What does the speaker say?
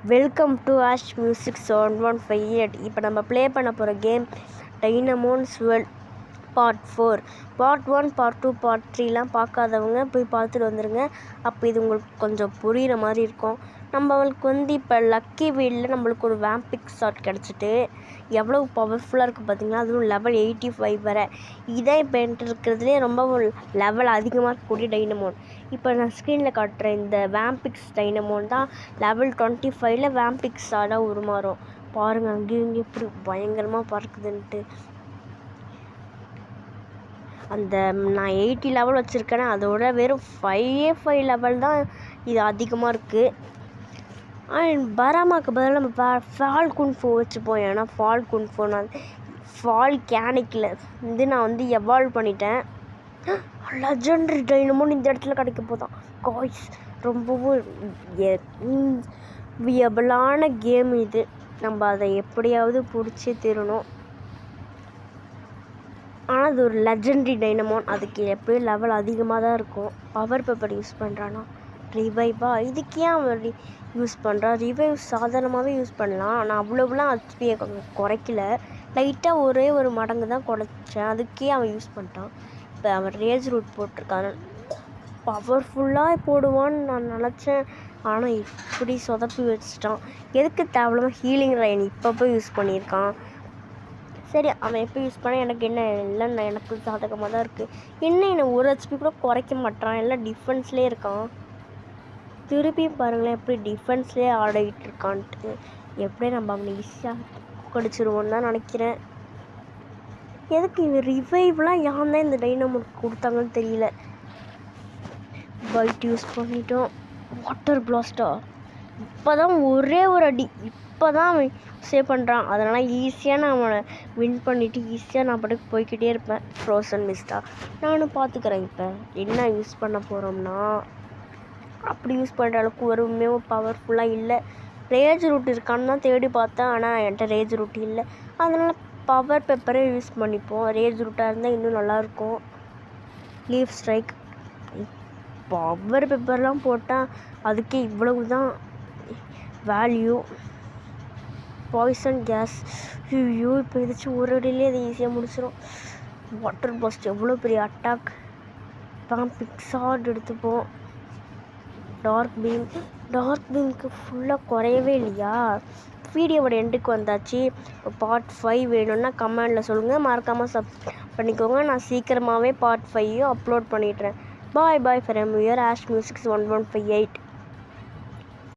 Welcome to ash music 7158. இப்போ நம்ம play பண்ண போகிற game Dynamons world part 4. Part 1, part 2, part 3லாம் பார்க்காதவங்க போய் பார்த்துட்டு வந்துடுங்க. அப்போ இது உங்களுக்கு கொஞ்சம் புரிகிற மாதிரி இருக்கும். நம்மளுக்கு இப்போ லக்கி வீலில் நம்மளுக்கு ஒரு வேம்பிக் ஷாட் கிடச்சிட்டு எவ்வளோ பவர்ஃபுல்லாக இருக்குது பார்த்திங்களா. அதுவும் லெவல் 85 வரை. இதான் இப்போ என்கிட்ட இருக்கிறதுலே ரொம்ப லெவல் அதிகமாக இருக்கக்கூடிய டைனமோன். இப்போ நான் ஸ்க்ரீனில் காட்டுற இந்த வேம்பிக்ஸ் டைனமோன் தான் லெவல் 25ல் வேம்பிக் ஷாட்டாக உருமாறும். பாருங்கள் அங்கேயும் இங்கேயும் எப்படி பயங்கரமாக பறக்குதுன்ட்டு. அந்த நான் 80 லெவல் வச்சுருக்கேன்னா அதோட வெறும் 5 லெவல் தான் இது அதிகமாக இருக்குது. பராமாக்கு பதிலாக நம்ம ஃபால் குன்ஃபோ வச்சுப்போம். ஏன்னா ஃபால் குன்ஃபோ நான் ஃபால் கேனிக்கில் நான் எவால்வ் பண்ணிட்டேன். லெஜெண்டரி டைனமோன் இந்த இடத்துல கிடைக்க போதான் காய்ஸ். ரொம்பவும் வியபிளான கேம் இது. நம்ம அதை எப்படியாவது பிடிச்சி தீரணும். ஆனால் அது ஒரு லெஜெண்டரி டைனமோன். அதுக்கு எப்போயும் லெவல் அதிகமாக தான் இருக்கும். பவர் பேப்பர் யூஸ் பண்ணுறான்னா ரிவைவா? இதுக்கு ஏன் அவன் யூஸ் பண்ணுறான்? ரிவைவ் சாதாரணமாகவே யூஸ் பண்ணலாம். ஆனால் அவ்வளோலாம் ஹெச்பியை குறைக்கல. லைட்டாக ஒரே ஒரு மடங்கு தான் குறைச்சேன். அதுக்கே அவன் யூஸ் பண்ணிட்டான். இப்போ அவன் ரேஜ் ரூட் போட்டிருக்கான். பவர்ஃபுல்லாக போடுவான்னு நான் நினச்சேன். ஆனால் இப்படி சொதப்பி வச்சுட்டான். எதுக்கு தேவையில்லாமல் ஹீலிங் லைன் இப்போ போய் யூஸ் பண்ணியிருக்கான். சரி, அவன் எப்போ யூஸ் பண்ணால் எனக்கு என்ன இல்லைன்னு எனக்கு சாதகமாக தான் இருக்குது. என்ன ஒரு ஹெச்பி கூட குறைக்க மாட்டான். எல்லாம் டிஃபென்ஸ்லேயே இருக்கான். திருப்பியும் பாருங்களேன் எப்படி டிஃபென்ஸ்லேயே ஆடிட்டு இருக்கான்ட்டு. எப்படி நம்ம அவனை ஈஸியாக கடிச்சிருவோன்னு தான் நினைக்கிறேன். எதுக்கு இவன் ரிவைவ்லாம் யான் தான் இந்த டைனமோனுக்கு கொடுத்தாங்கன்னு தெரியல. பைட் யூஸ் பண்ணிட்டோம். வாட்டர் பிளாஸ்டா இப்போ தான் ஒரே ஒரு அடி இப்போ தான் அவன் சேவ் பண்ணுறான். அதனால் ஈஸியாக நான் அவனை வின் பண்ணிவிட்டு ஈஸியாக நான் பாட்டுக்கு போய்கிட்டே இருப்பேன். ஃப்ரோசன் மிஸ்டா நானும் பார்த்துக்கிறேன். இப்போ என்ன யூஸ் பண்ண போகிறோம்னா அப்படி யூஸ் பண்ணுற அளவுக்கு ஒருமே பவர்ஃபுல்லாக இல்லை. ரேஜ் ரூட் இருக்கான்னு தான் தேடி பார்த்தேன். ஆனால் என்கிட்ட ரேஜ் ரூட் இல்லை. அதனால் பவர் பேப்பரே யூஸ் பண்ணிப்போம். ரேஜ் ரூட்டாக இருந்தால் இன்னும் நல்லாயிருக்கும். லீஃப் ஸ்ட்ரைக் பவர் பேப்பர்லாம் போட்டால் அதுக்கே இவ்வளவு தான் வேல்யூ. பாய்சன் கேஸ் ஐயோ இப்போ எதாச்சும் ஒரு அடியிலே அதை ஈஸியாக முடிச்சிடும். வாட்டர் பிளாஸ்ட் எவ்வளோ பெரிய அட்டாக். பிக்ஸார்ட் எடுத்துப்போம். டார்க் பீமுக்கு ஃபுல்லாக குறையவே இல்லையா? வீடியோவோட எண்டுக்கு வந்தாச்சு. பார்ட் 5 வேணும்னா கமெண்டில் சொல்லுங்கள். மறக்காமல் பண்ணிக்கோங்க. நான் சீக்கிரமாகவே பார்ட் 5 அப்லோட் பண்ணிடுறேன். Bye from your ash music 7158.